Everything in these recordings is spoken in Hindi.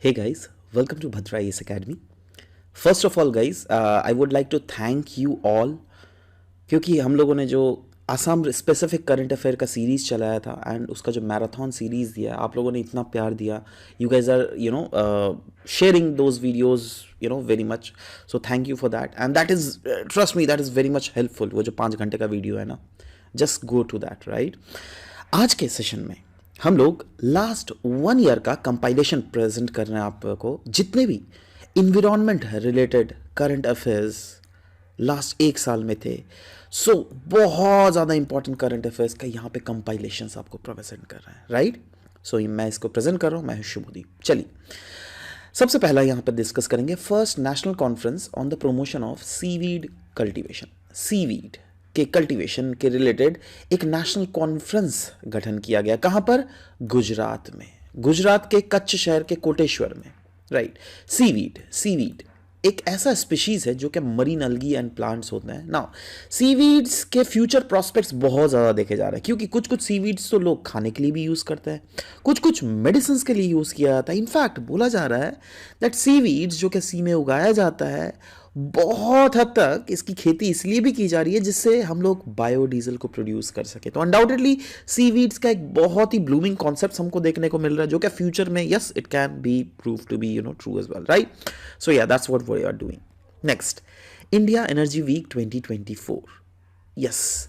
Hey guys, welcome to Bhadra IAS Academy. First of all guys, I would like to thank you all क्योंकि हम लोगों ने जो आसाम स्पेसिफिक करंट अफेयर का सीरीज़ चलाया था एंड उसका जो मैराथन सीरीज़ दिया आप लोगों ने इतना प्यार दिया. You guys are sharing those videos very much. So thank you for that and that is trust me that is very much helpful. वो जो 5 घंटे का वीडियो है ना, just go to that right. आज के सेशन में हम लोग लास्ट 1 ईयर का कंपाइलेशन प्रेजेंट कर रहे हैं आपको. जितने भी environment related current affairs last 1 साल में थे, सो बहुत ज़्यादा इंपॉर्टेंट करंट अफेयर्स का यहाँ पे कंपाइलेशन आपको प्रेजेंट कर रहे हैं राइट. सो मैं इसको प्रेजेंट कर रहा हूँ. मैं शुभदीप. चलिए सबसे पहला यहाँ पर डिस्कस करेंगे first national conference on the promotion of seaweed cultivation. Seaweed के कल्टीवेशन के रिलेटेड एक नेशनल कॉन्फ्रेंस गठन किया गया. कहाँ पर? गुजरात में. गुजरात के कच्छ शहर के कोटेश्वर में राइट. सीवीड एक ऐसा स्पीशीज है जो कि मरीन अलगी एंड प्लांट्स होते हैं. नाउ सीवीड्स के फ्यूचर प्रोस्पेक्ट्स बहुत ज़्यादा देखे जा रहे हैं क्योंकि कुछ कुछ सीवीड्स तो लोग खाने के लिए भी यूज़ करते हैं, कुछ कुछ मेडिसिन के लिए यूज़ किया जाता है. इनफैक्ट बोला जा रहा है दैट सीवीड्स जो कि सी में उगाया जाता है, बहुत हद तक इसकी खेती इसलिए भी की जा रही है जिससे हम लोग बायोडीजल को प्रोड्यूस कर सके. तो अनडाउटेडली सीवीड्स का एक बहुत ही ब्लूमिंग कॉन्सेप्ट हमको देखने को मिल रहा है जो कि फ्यूचर में yes it can be prove to be true as well right. So yeah that's what we are doing. Next, India energy week 2024. Yes,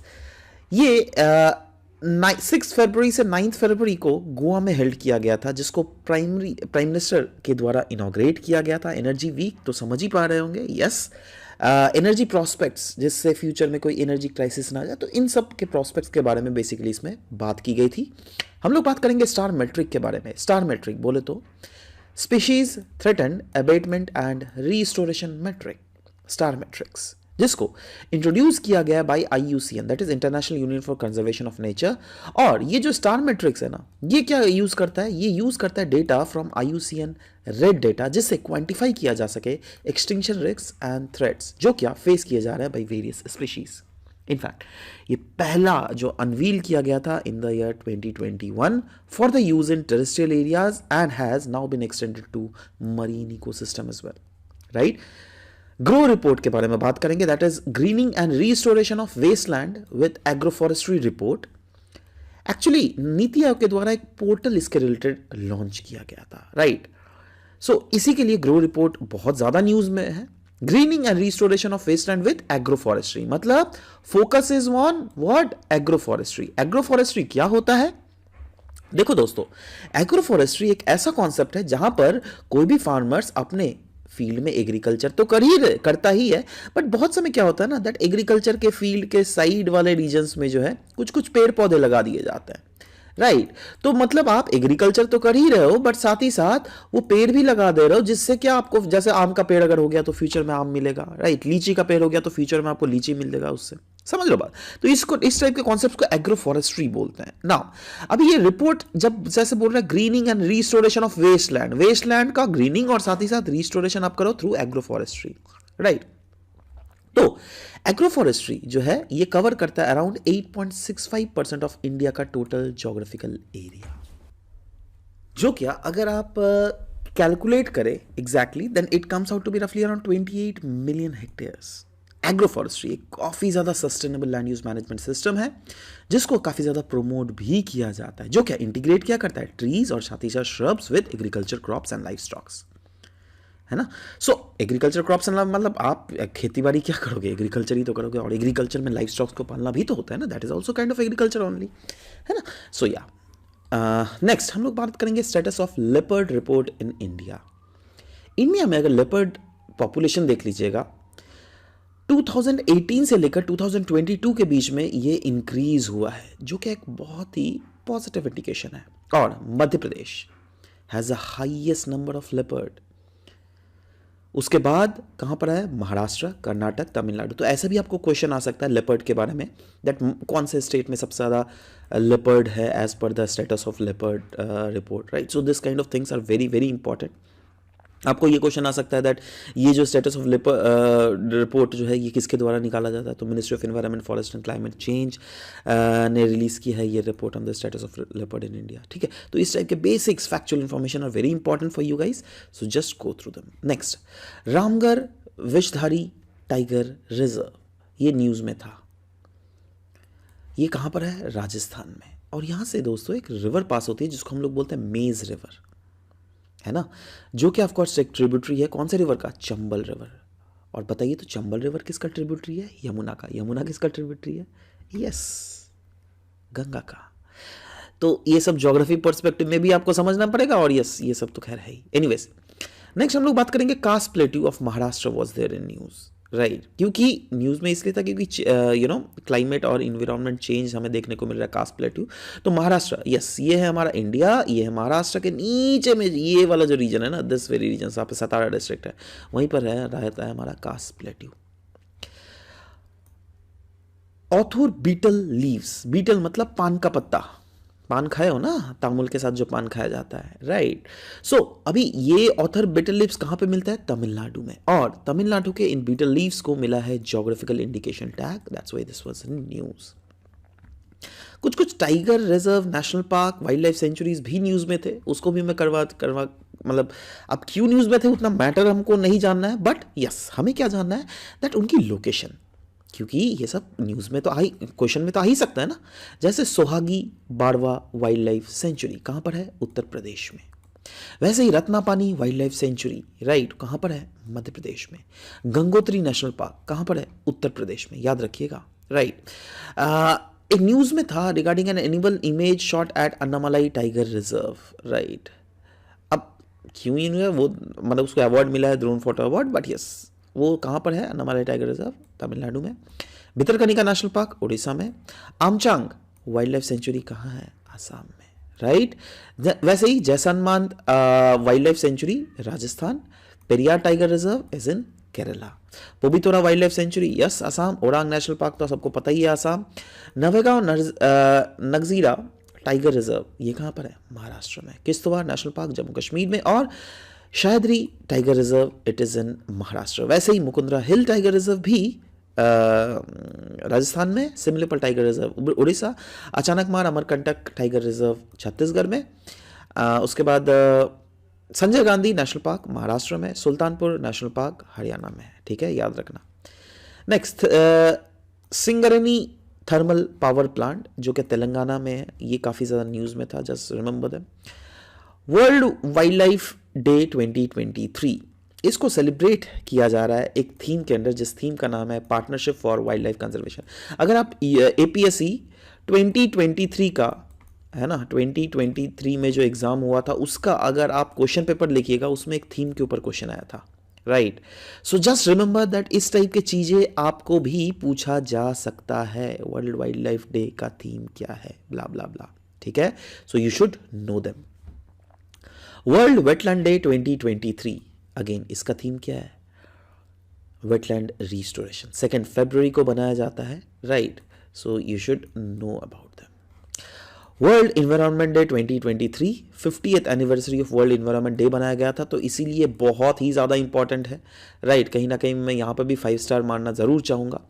ये 6 फरवरी से 9 फरवरी को गोवा में हेल्ड किया गया था, जिसको प्राइम मिनिस्टर के द्वारा इनॉग्रेट किया गया था. एनर्जी वीक तो समझ ही पा रहे होंगे. यस, एनर्जी प्रॉस्पेक्ट्स, जिससे फ्यूचर में कोई एनर्जी क्राइसिस ना आ जाए, तो इन सब के प्रॉस्पेक्ट्स के बारे में बेसिकली इसमें बात की गई थी. हम लोग बात करेंगे स्टार मेट्रिक के बारे में. स्टार मेट्रिक बोले तो species threatened abatement and restoration metric, star metrics, जिसको इंट्रोड्यूस किया गया by IUCN, that is international union for conservation of nature. और ये जो स्टार मैट्रिक्स है ना, ये क्या यूज करता है? ये यूज करता है data from IUCN red data, जिससे क्वांटिफाई किया जा सके एक्सटिंक्शन रिस्क एंड थ्रेट्स जो क्या फेस किए जा रहे हैं बाय वेरियस स्पीशीज. इनफैक्ट ये पहला जो अनवील किया गया था in the year 2021 for the use in terrestrial areas and has now been extended to marine ecosystem as well right. ग्रो रिपोर्ट के बारे में बात करेंगे, that is greening and restoration of wasteland with agroforestry report. Actually Niti Aayog के द्वारा एक पोर्टल इसके रिलेटेड लॉन्च किया गया था राइट. सो इसी के लिए ग्रो रिपोर्ट बहुत ज्यादा न्यूज में है. Greening and restoration of wasteland with agroforestry, मतलब focus is on what? Agroforestry. Agroforestry क्या होता है? देखो दोस्तों, एग्रोफॉरेस्ट्री एक ऐसा कॉन्सेप्ट है जहां पर कोई भी फार्मर्स अपने फील्ड में एग्रीकल्चर तो करता ही है, बट बहुत समय क्या होता है ना, दैट एग्रीकल्चर के फील्ड के साइड वाले रीजन्स में जो है कुछ कुछ पेड़ पौधे लगा दिए जाते हैं राइट. तो मतलब आप एग्रीकल्चर तो कर ही रहे हो, बट साथ ही साथ वो पेड़ भी लगा दे रहे हो, जिससे क्या आपको, जैसे आम का पेड़ अगर हो गया तो फ्यूचर में आम मिलेगा राइट. लीची का पेड़ हो गया तो फ्यूचर में आपको लीची मिलेगा उससे. समझ लो बात. तो इसको, इस टाइप के कॉन्सेप्ट को एग्रोफॉरेस्ट्री बोलते हैं. नाउ अभी ये रिपोर्ट जब जैसे बोल रहा है greening and restoration of wasteland, wasteland का ग्रीनिंग और साथ ही साथ रिस्टोरेशन आप करो थ्रू एग्रोफॉरेस्ट्री राइट. तो एग्रोफॉरेस्ट्री जो है ये कवर करता है अराउंड 8.65% ऑफ इंडिया का टोटल ज्योग्राफिकल एरिया, जो क्या अगर आप कैलकुलेट करें exactly then it comes out to be रफली अराउंड 28 मिलियन हेक्टेयर्स. एग्रोफॉरेस्ट्री एक काफ़ी ज़्यादा sustainable land use management system है जिसको काफ़ी ज़्यादा प्रमोट भी किया जाता है, जो क्या इंटीग्रेट क्या करता है? ट्रीज और साथ ही साथ shrubs with agriculture crops and life stocks, है ना. सो एग्रीकल्चर क्रॉप्स एंड मतलब आप खेती बाड़ी क्या करोगे? एग्रीकल्चर ही तो करोगे, और एग्रीकल्चर में लाइफ स्टॉक्स को पालना भी तो होता है ना, that is also kind of agriculture only, है ना. सो या नेक्स्ट हम लोग बात करेंगे status of leopard report in India. India में अगर लेपर्ड पॉपुलेशन देख लीजिएगा, 2018 से लेकर 2022 के बीच में ये इंक्रीज हुआ है, जो कि एक बहुत ही पॉजिटिव इंडिकेशन है. और Madhya Pradesh has the highest number of leopard. उसके बाद कहाँ पर है? महाराष्ट्र, कर्नाटक, तमिलनाडु. तो ऐसा भी आपको क्वेश्चन आ सकता है लेपर्ड के बारे में, दैट कौन से स्टेट में सबसे ज़्यादा लेपर्ड है as per the status of leopard report right. So this kind of things are very very important. आपको ये क्वेश्चन आ सकता है दैट ये जो स्टेटस ऑफ रिपोर्ट जो है ये किसके द्वारा निकाला जाता है, तो ministry of environment forest and climate change ने रिलीज की है ये report on the status of leopard in India. ठीक है, तो इस टाइप के basics factual information are very important for you guys, so just go through them. Next, Ramgarh Vishdhari tiger reserve, ये न्यूज़ में था। ये कहाँ पर है? राजस्थान में। और यहाँ से दोस्तों एक रिवर पास होती है जिसको हम लोग बोलते हैं मेज रिवर, है ना, जो कि ऑफकोर्स एक ट्रिब्यूटरी है कौन से रिवर का? चंबल रिवर। और बताइए तो चंबल रिवर किसका ट्रिब्यूटरी है? यमुना का। यमुना किसका ट्रिब्यूटरी है? यस, गंगा का। तो ये सब ज्योग्राफी पर्सपेक्टिव में भी आपको समझना पड़ेगा, और यस ये सब तो खैर है ही। एनीवेज, नेक्स्ट हम लोग बात करेंगे Kaas plateau of Maharashtra was there in news, right, क्योंकि न्यूज़ में इसलिए था क्योंकि क्लाइमेट और इन्वायरमेंट चेंज हमें देखने को मिल रहा है कास्ट प्लेट्यू। तो महाराष्ट्र, यस ये है हमारा इंडिया, ये है महाराष्ट्र के नीचे में ये वाला जो रीजन है ना, दिस वेरी रीजन, यहाँ पे सतारा डिस्ट्रिक्ट है, वहीं पर रहता है हमारा Kaas plateau. Authoor betel leaves, betel मतलब पान का पत्ता, पान खाए हो ना, तामुल के साथ जो पान खाया जाता है, राइट। सो अभी ये ऑथर बीटल लीव्स कहाँ पे मिलता है? तमिलनाडु में। और तमिलनाडु के इन बीटल लीव्स को मिला है geographical indication tag, that's why this was in news. कुछ कुछ tiger reserve, national park, wild life sanctuaries भी न्यूज़ में थे, उसको भी मैं करवा मतलब अब क्यों न्यूज़ में थे उतना मैटर हमको नहीं जानना है, बट यस हमें क्या जानना है दैट उनकी लोकेशन, क्योंकि ये सब न्यूज़ में तो क्वेश्चन में तो आ ही सकता है ना। जैसे सोहागी बाड़वा वाइल्ड लाइफ सेंचुरी कहाँ पर है? उत्तर प्रदेश में। वैसे ही रत्नापानी वाइल्ड लाइफ सेंचुरी, राइट, कहाँ पर है? मध्य प्रदेश में। गंगोत्री नेशनल पार्क कहाँ पर है? उत्तर प्रदेश में, याद रखिएगा, राइट। एक न्यूज़ में था regarding an animal image shot at Annamalai tiger reserve, right. अब क्यों ये वो मतलब उसको अवार्ड मिला है, drone photo award, but yes वो कहाँ पर है? अन्नामलाई टाइगर रिजर्व तमिलनाडु में। भितरकनिका नेशनल पार्क उड़ीसा में। आमचांग वाइल्ड लाइफ सेंचुरी कहाँ है? आसाम में, राइट। वैसे ही Jaisalmer wild life sanctuary Rajasthan. Periyar tiger reserve is in Kerala. Pobitora wild life sanctuary, yes, Assam. Orang national park तो सबको पता ही है, आसाम। नवेगांव नगजीरा टाइगर रिजर्व, ये कहाँ पर है? महाराष्ट्र में। किश्तवाड़ नेशनल पार्क जम्मू कश्मीर में। और Sahyadri tiger reserve, it is in Maharashtra. वैसे ही मुकुंदरा हिल टाइगर रिजर्व भी राजस्थान में। Simlipal tiger reserve Odisha. Achanakmar Amarkantak tiger reserve Chhattisgarh में। उसके बाद संजय गांधी नेशनल पार्क महाराष्ट्र में। सुल्तानपुर नेशनल पार्क हरियाणा में, ठीक है, याद रखना। Next, Singareni thermal power plant जो कि तेलंगाना में है, ये काफ़ी ज़्यादा न्यूज़ में था, just remember them. World wild life day 2023, इसको सेलिब्रेट किया जा रहा है एक थीम के अंदर, जिस थीम का नाम है partnership for wild life conservation. अगर आप APSC 2023 का है ना, 2023 में जो एग्ज़ाम हुआ था उसका अगर आप क्वेश्चन पेपर लिखिएगा, उसमें एक थीम के ऊपर क्वेश्चन आया था, right. So just remember that इस टाइप की चीज़ें आपको भी पूछा जा सकता है। वर्ल्ड वाइल्ड लाइफ डे का थीम क्या है, ब्ला ब्ला ब्ला, ठीक है, so you should know them. World wetland day 2023, again इसका थीम क्या है? Wetland restoration. 2 फरवरी को बनाया जाता है, right, so you should know about them. World environment day 2023, 50th anniversary of world environment day बनाया गया था, तो इसीलिए बहुत ही ज़्यादा इंपॉर्टेंट है, राइट। कहीं ना कहीं मैं यहाँ पर भी 5 स्टार मारना ज़रूर चाहूँगा।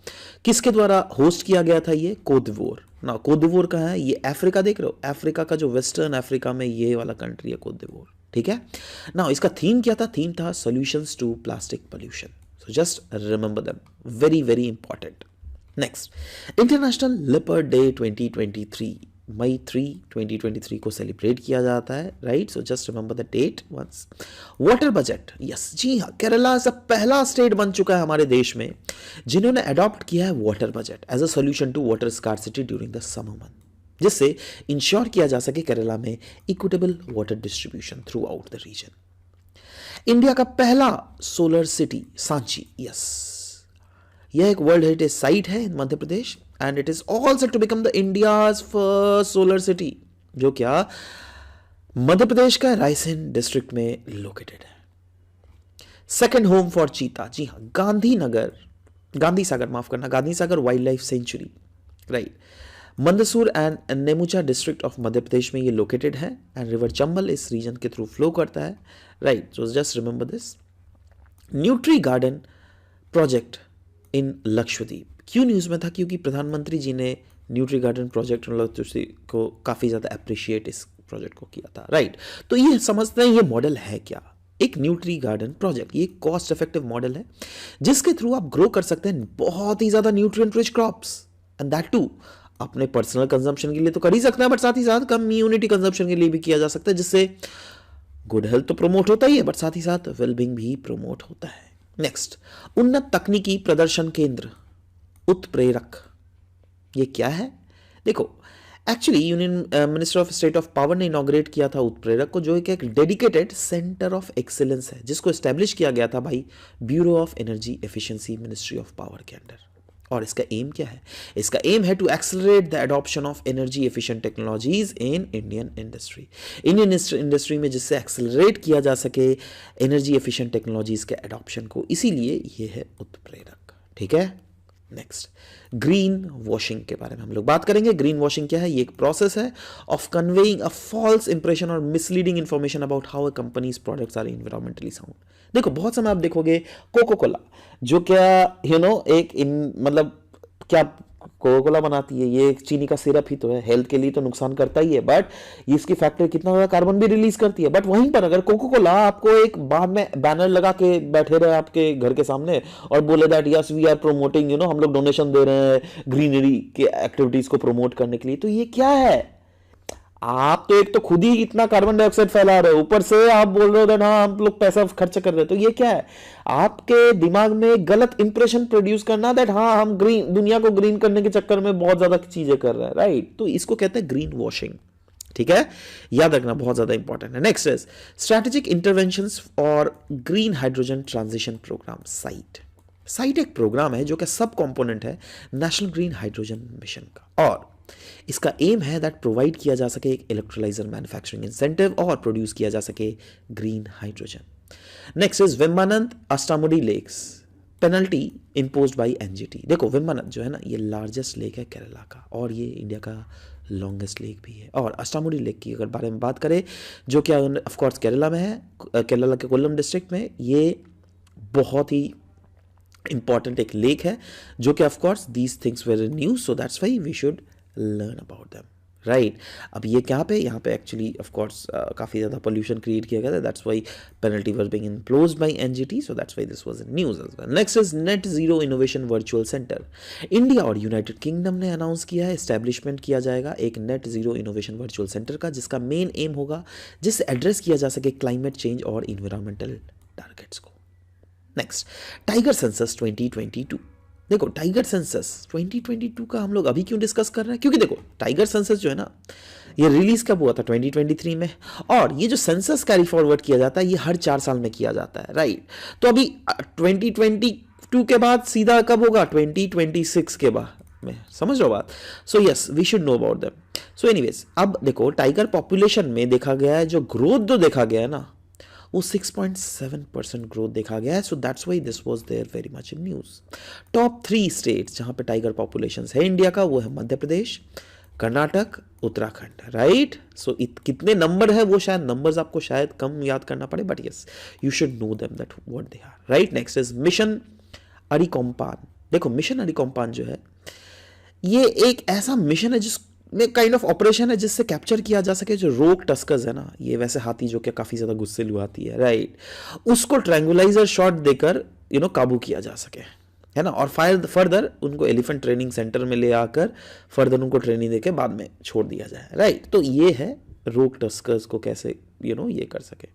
किसके द्वारा होस्ट किया गया था ये? कोतदिवोर ना। कोतदिवोर कहाँ है? ये अफ्रीका, देख रहे हो, अफ्रीका का जो वेस्टर्न अफ्रीका में ये वाला कंट्री है कोतदिवोर, ठीक है ना। इसका थीम क्या था? थीम था solutions to plastic pollution. So just remember them, very very important. Next, international leopard day 2023, मई 3, 2023 को सेलिब्रेट किया जाता है, right. So just remember the date once. Water budget, yes, जी हाँ, केरला से पहला स्टेट बन चुका है हमारे देश में जिन्होंने अडॉप्ट किया है water budget as a solution to water scarcity during the summer month, जिससे इंश्योर किया जा सके केरला में equitable water distribution throughout the region. India का पहला सोलर सिटी सांची, यस, यह एक वर्ल्ड हेरिटेज साइट है in Madhya Pradesh and it is all set to become the India's first solar city, जो क्या मध्य प्रदेश का रायसेन डिस्ट्रिक्ट में लोकेटेड है। सेकंड होम फॉर चीता, जी हाँ, Gandhi Sagar wild life sanctuary, right. Mandsaur and Neemuch district of Madhya Pradesh में ये लोकेटेड है एंड रिवर चंबल इस रीजन के थ्रू फ्लो करता है, right. So just remember this. Nutri garden project in Lakshadweep क्यों न्यूज़ में था? क्योंकि प्रधानमंत्री जी ने न्यूट्री गार्डन प्रोजेक्ट को काफ़ी ज़्यादा अप्रिशिएट इस प्रोजेक्ट को किया था, राइट। तो ये समझते हैं ये मॉडल है क्या, एक न्यूट्री गार्डन प्रोजेक्ट। ये कॉस्ट इफेक्टिव मॉडल है जिसके थ्रू आप ग्रो कर सकते हैं बहुत ही ज़्यादा nutrient rich crops and that too अपने पर्सनल कंजम्पशन के लिए तो कर ही सकते हैं, बट साथ ही साथ कम्युनिटी कंजम्पशन के लिए भी किया जा सकता है, जिससे गुड हेल्थ तो प्रमोट होता ही है बट साथ ही साथ वेलबींग भी प्रमोट होता है। नेक्स्ट, उन्नत तकनीकी प्रदर्शन केंद्र उत्प्रेरक, ये क्या है? देखो actually union minister of state of power ने इनॉग्रेट किया था उत्प्रेरक को, जो एक डेडिकेटेड सेंटर ऑफ एक्सीलेंस है जिसको एस्टेब्लिश किया गया था भाई bureau of energy efficiency ministry of power के अंडर। और इसका एम क्या है? इसका एम है to accelerate the adoption of energy efficient technologies in Indian industry. Indian industry में जिससे एक्सेलरेट किया जा सके एनर्जी एफिशिएंट टेक्नोलॉजीज के एडॉप्शन को, इसीलिए ये है उत्प्रेरक, ठीक है। नेक्स्ट, ग्रीन वॉशिंग के बारे में हम लोग बात करेंगे। ग्रीन वॉशिंग क्या है? ये एक प्रोसेस है of conveying a false impression और misleading information about how a company's products are environmentally sound. देखो बहुत समय आप देखोगे कोको कोला, जो क्या एक मतलब क्या कोको कोला बनाती है, ये चीनी का सिरप ही तो है, हेल्थ के लिए तो नुकसान करता ही है, बट इसकी फैक्ट्री कितना ज्यादा कार्बन भी रिलीज करती है। बट वहीं पर अगर कोको कोला आपको एक बाद में बैनर लगा के बैठे रहे आपके घर के सामने और बोले that yes we are promoting हम लोग डोनेशन दे रहे हैं ग्रीनरी के एक्टिविटीज को प्रमोट करने के लिए, तो ये क्या है? आप तो एक तो खुद ही इतना कार्बन डाइऑक्साइड फैला रहे हो, ऊपर से आप बोल रहे हो ना हम लोग पैसा खर्च कर रहे हो, तो ये क्या है? आपके दिमाग में गलत इंप्रेशन प्रोड्यूस करना दैट हाँ हम ग्रीन, दुनिया को ग्रीन करने के चक्कर में बहुत ज्यादा चीजें कर रहे हैं, राइट। तो इसको कहते हैं ग्रीन वॉशिंग, ठीक है, याद रखना बहुत ज्यादा इंपॉर्टेंट है। Next is strategic interventions for green hydrogen transition programme SIGHT. SIGHT एक प्रोग्राम है जो कि सब कंपोनेंट है नेशनल ग्रीन हाइड्रोजन मिशन का, और इसका एम है दैट प्रोवाइड किया जा सके एक इलेक्ट्रोलाइजर मैन्युफैक्चरिंग इंसेंटिव और प्रोड्यूस किया जा सके green hydrogen. Next is Vembanad Ashtamudi lakes, penalty imposed by NGT. देखो वेम्बानंद जो है ना, ये लार्जेस्ट लेक है केरला का और ये इंडिया का लॉन्गेस्ट लेक भी है। और अष्टामुडी लेक की अगर बारे में बात करें, जो क्या ऑफ कोर्स केरला में है, केरला के कोल्लम डिस्ट्रिक्ट में, ये बहुत ही इंपॉर्टेंट एक लेक है जो कि of course these things were in news, so that's why we should learn about them, right. अब ये क्या पे, यहाँ पे एक्चुअली ऑफ कोर्स काफ़ी ज़्यादा पोल्यूशन क्रिएट किया गया था, that's why penalty was being imposed by NGT, so that's why this was in news as well. Next is net zero innovation virtual centre. India और यूनाइटेड किंगडम ने अनाउंस किया है एस्टैब्लिशमेंट किया जाएगा एक net zero innovation virtual centre का, जिसका मेन एम होगा जिससे एड्रेस किया जा सके क्लाइमेट चेंज और इन्वायरमेंटल टारगेट्स को। Next, tiger census 2022। देखो टाइगर सेंसस 2022 का हम लोग अभी क्यों डिस्कस कर रहे हैं? क्योंकि देखो टाइगर सेंसस जो है ना, ये रिलीज कब हुआ था? 2023 में, और ये जो सेंसस कैरी फॉरवर्ड किया जाता है ये हर 4 साल में किया जाता है, राइट। तो अभी 2022 के बाद सीधा कब होगा? 2026 के बाद में, समझ लो बात। So yes we should know about them. So anyways, अब देखो टाइगर पॉपुलेशन में देखा गया है, जो ग्रोथ जो देखा गया है ना, वो 6.7% ग्रोथ देखा गया है, so that's why this was there very much in news. Top 3 states जहां पे टाइगर पॉपुलेशन है इंडिया का, वो है मध्य प्रदेश, कर्नाटक, उत्तराखंड, राइट। सो कितने नंबर है वो शायद नंबर्स आपको शायद कम याद करना पड़े, but yes you should know them that what they are, right. Next is mission Arikomban. देखो मिशन अरिकोम्पान जो है, ये एक ऐसा मिशन है जिस काइंड ऑफ ऑपरेशन है जिससे कैप्चर किया जा सके जो रोक टस्कर्स है ना, ये वैसे हाथी जो कि काफी ज्यादा गुस्सेलू हाथी है, राइट, उसको ट्रैंगुलाइजर शॉट देकर काबू किया जा सके, है ना। और फर्दर उनको एलिफेंट ट्रेनिंग सेंटर में ले आकर फर्दर उनको ट्रेनिंग देके बाद में छोड़ दिया जाए, राइट। तो ये है रोक टस्कर्स को कैसे ये कर सके।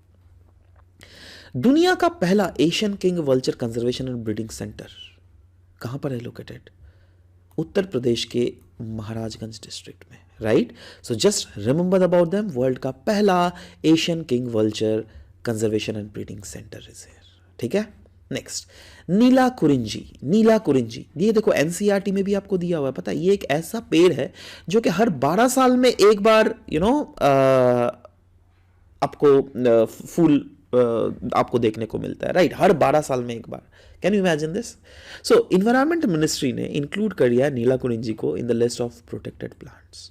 दुनिया का पहला Asian king vulture conservation and breeding centre कहां पर है लोकेटेड? उत्तर प्रदेश के महाराजगंज डिस्ट्रिक्ट में, right. So just remember about them, world का पहला Asian king vulture conservation and breeding centre is here, ठीक है। नेक्स्ट, नीला कुरिंजी। नीला कुरिंजी ये देखो एनसीईआरटी में भी आपको दिया हुआ है, पता है, ये एक ऐसा पेड़ है जो कि हर 12 साल में एक बार आपको फूल आपको देखने को मिलता है, राइट, हर 12 साल में एक बार। Can you imagine this? So environment ministry ने इंक्लूड कर दिया नीलाकुनिंजी को in the list of protected plants.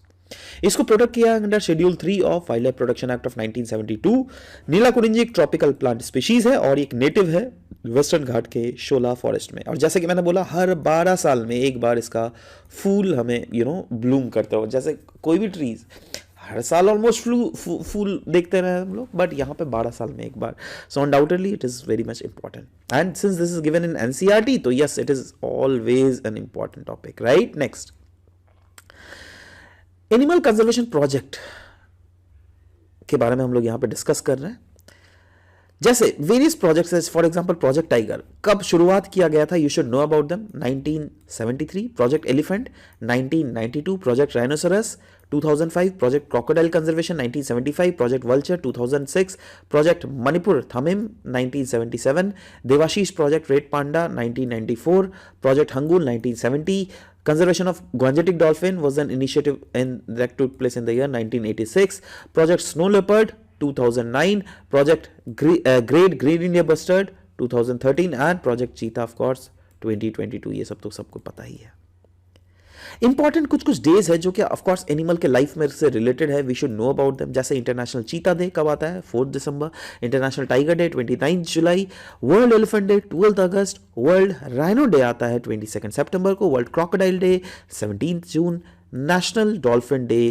इसको प्रोटेक्ट किया under schedule 3 of wild life protection act of 1972। Neelakurinji एक ट्रॉपिकल प्लांट स्पीशीज है और एक नेटिव है वेस्टर्न घाट के शोला फॉरेस्ट में। और जैसे कि मैंने बोला, हर 12 साल में एक बार इसका फूल हमें ब्लूम करते हो। जैसे कोई भी ट्रीज हर साल ऑलमोस्ट फूल देखते रहे हम लोग, बट यहाँ पे 12 साल में एक बार। So undoubtedly it is very much important, and since this is given in NCERT, तो yes, it is always an important topic, right. Next, animal conservation project के बारे में हम लोग यहाँ पे डिस्कस कर रहे हैं। जैसे various projects, for example project tiger कब शुरुआत किया गया था, you should know about them. 1973 project elephant, 1992 project rhinoceros, 2005 project crocodile conservation, 1975 project vulture, 2006 project Manipur thamin, 1977 Devashish project red panda, 1994 project Hangul, 1970 conservation of Gangetic dolphin was an initiative that took place in the year 1986. Project Snow Leopard 2009, Project Great Green India Bustard 2013 and Project Cheetah of course 2022। ये सब तो सबको पता ही है। इंपॉर्टेंट कुछ डेज है जो कि ऑफ कोर्स एनिमल के लाइफ में से रिलेटेड है, we should know about them. जैसे इंटरनेशनल चीता डे कब आता है, 4 दिसंबर। इंटरनेशनल टाइगर डे 29 जुलाई। वर्ल्ड एलिफेंट डे 12 अगस्त। वर्ल्ड राइनो डे आता है 22 सितंबर को। वर्ल्ड क्रोकोडाइल डे 17 जून। नेशनल डॉल्फिन डे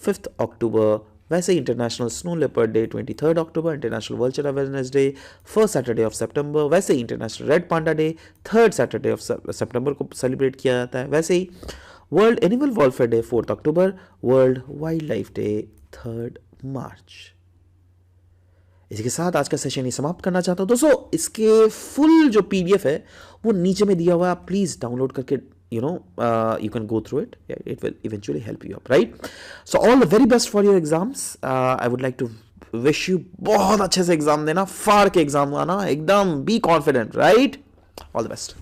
5 अक्टूबर। वैसे इंटरनेशनल स्नो लेपर्ड डे 23 अक्टूबर। International vulture awareness day 1 Saturday of सितंबर। वैसे international red panda day 3 Saturday of सितंबर को सेलिब्रेट किया जाता है। वैसे ही वर्ल्ड एनिमल वेलफेयर डे 4 अक्टूबर। वर्ल्ड वाइल्ड लाइफ डे 3 मार्च। इसके साथ आज का सेशन ही समाप्त करना चाहता हूं दोस्तों। इसके फुल जो पीडीएफ है वो नीचे में दिया हुआ है, आप प्लीज डाउनलोड करके you can go through it. Yeah, it will eventually help you up, right? So all the very best for your exams. I would like to wish you बहुत अच्छे से एग्जाम देना, फाड़ के एग्जाम आना, एकदम be confident, right? All the best.